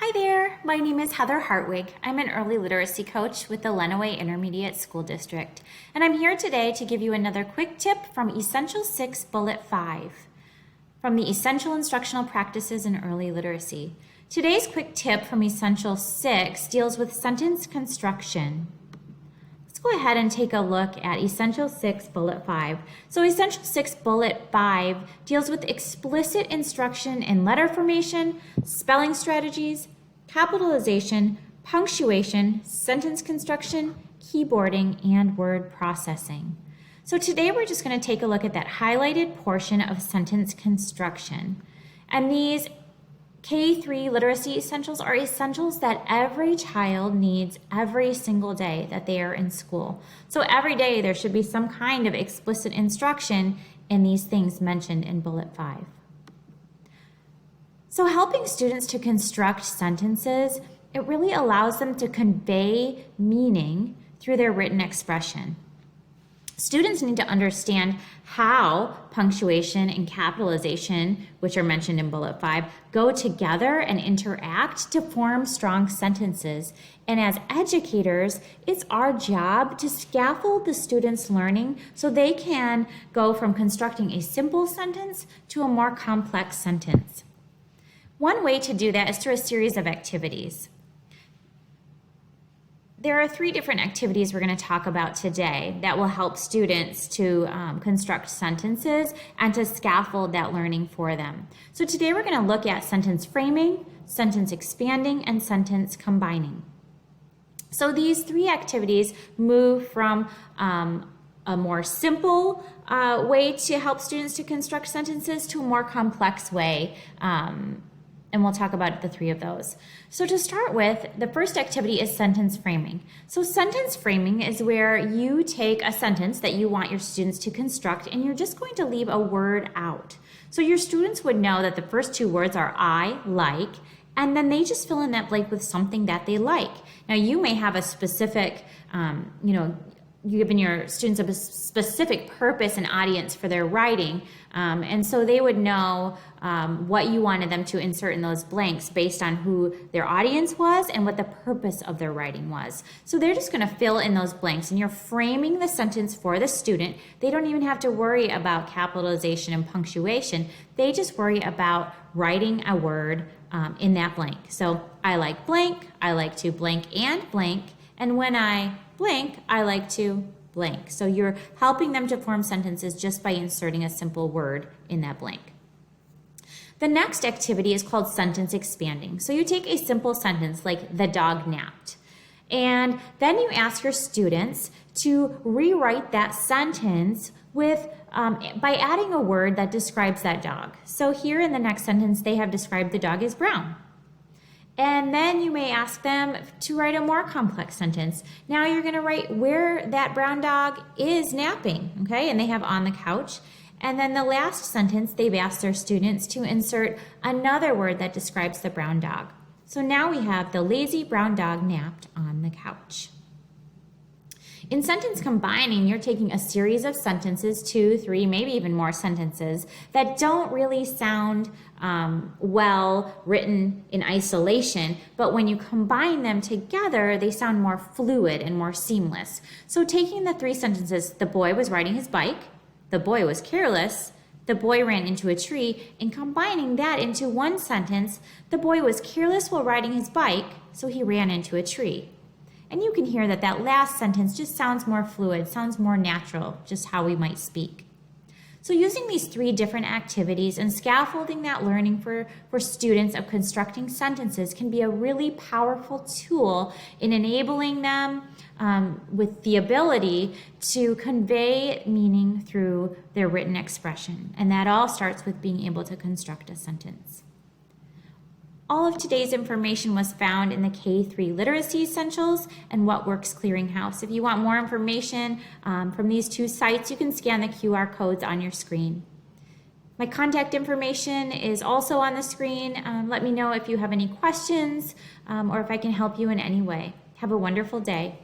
Hi there, my name is Heather Hartwig. I'm an early literacy coach with the Lenawee Intermediate School District, and I'm here today to give you another quick tip from Essential 6 Bullet 5 from the Essential Instructional Practices in Early Literacy. Today's quick tip from Essential 6 deals with sentence construction. Let's go ahead and take a look at Essential 6 Bullet 5. So Essential 6 Bullet 5 deals with explicit instruction in letter formation, spelling strategies, capitalization, punctuation, sentence construction, keyboarding, and word processing. So today we're just going to take a look at that highlighted portion of sentence construction. And these K-3 literacy essentials are essentials that every child needs every single day that they are in school. So every day there should be some kind of explicit instruction in these things mentioned in Bullet 5. So helping students to construct sentences, it really allows them to convey meaning through their written expression. Students need to understand how punctuation and capitalization, which are mentioned in Bullet 5, go together and interact to form strong sentences. And as educators, it's our job to scaffold the students' learning so they can go from constructing a simple sentence to a more complex sentence. One way to do that is through a series of activities. There are 3 different activities we're going to talk about today that will help students to construct sentences and to scaffold that learning for them. So today we're going to look at sentence framing, sentence expanding, and sentence combining. So these 3 activities move from a more simple way to help students to construct sentences to a more complex way. And we'll talk about the 3 of those. So to start with, the first activity is sentence framing. So sentence framing is where you take a sentence that you want your students to construct and you're just going to leave a word out. So your students would know that the first 2 words are I, like, and then they just fill in that blank with something that they like. Now you may have a specific, you've given your students a specific purpose and audience for their writing, and so they would know what you wanted them to insert in those blanks based on who their audience was and what the purpose of their writing was. So they're just going to fill in those blanks, and you're framing the sentence for the student. They don't even have to worry about capitalization and punctuation. They just worry about writing a word in that blank. So I like blank, I like to blank and blank, and when I blank, I like to blank. So you're helping them to form sentences just by inserting a simple word in that blank. The next activity is called sentence expanding. So you take a simple sentence like the dog napped, and then you ask your students to rewrite that sentence with by adding a word that describes that dog. So here in the next sentence, they have described the dog as brown. And then you may ask them to write a more complex sentence. Now you're going to write where that brown dog is napping, okay? And they have on the couch. And then the last sentence, they've asked their students to insert another word that describes the brown dog. So now we have the lazy brown dog napped on the couch. In sentence combining, you're taking a series of sentences, 2, 3, maybe even more sentences that don't really sound well written in isolation, but when you combine them together, they sound more fluid and more seamless. So taking the 3 sentences, the boy was riding his bike, the boy was careless, the boy ran into a tree, and combining that into one sentence, the boy was careless while riding his bike, so he ran into a tree. And you can hear that that last sentence just sounds more fluid, sounds more natural, just how we might speak. So using these 3 different activities and scaffolding that learning for students of constructing sentences can be a really powerful tool in enabling them with the ability to convey meaning through their written expression. And that all starts with being able to construct a sentence. All of today's information was found in the K-3 Literacy Essentials and What Works Clearinghouse. If you want more information from these 2 sites, you can scan the QR codes on your screen. My contact information is also on the screen. Let me know if you have any questions or if I can help you in any way. Have a wonderful day.